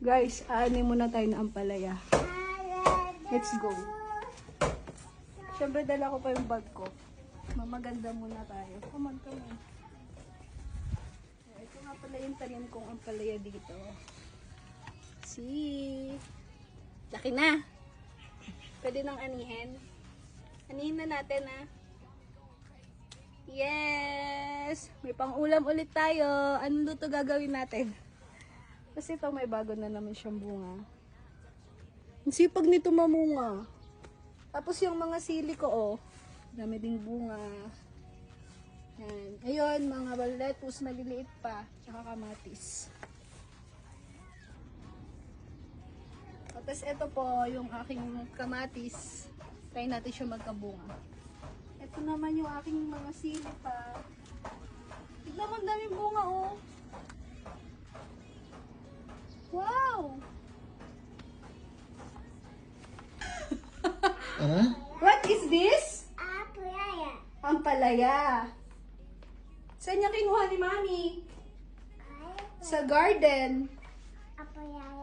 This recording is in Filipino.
Guys, aanin muna tayo ng ampalaya. Let's go. Siyempre, dala ko pa yung bag ko. Mamaganda muna tayo. Come on, come on. Ito nga pala yung tanim kong ampalaya dito. See? Laki na. Pwede nang anihin. Anihin na natin, ha? Yes! May pang-ulam ulit tayo. Anong luto gagawin natin? Kasi ito may bago na naman siyang bunga. Ang sipag nito mamunga. Tapos yung mga sili ko, oh. Dami ding bunga. Yan. Ngayon, mga lettuce na liliit pa. Tsaka kamatis. Tapos ito po yung aking kamatis. Try natin siya magkabunga. Ito naman yung aking mga sili pa. Tignan mo, ang daming bunga, oh. Wow! What is this? Ampalaya. Ampalaya. Saan niya kinuha ni Mami? Sa garden. Ampalaya.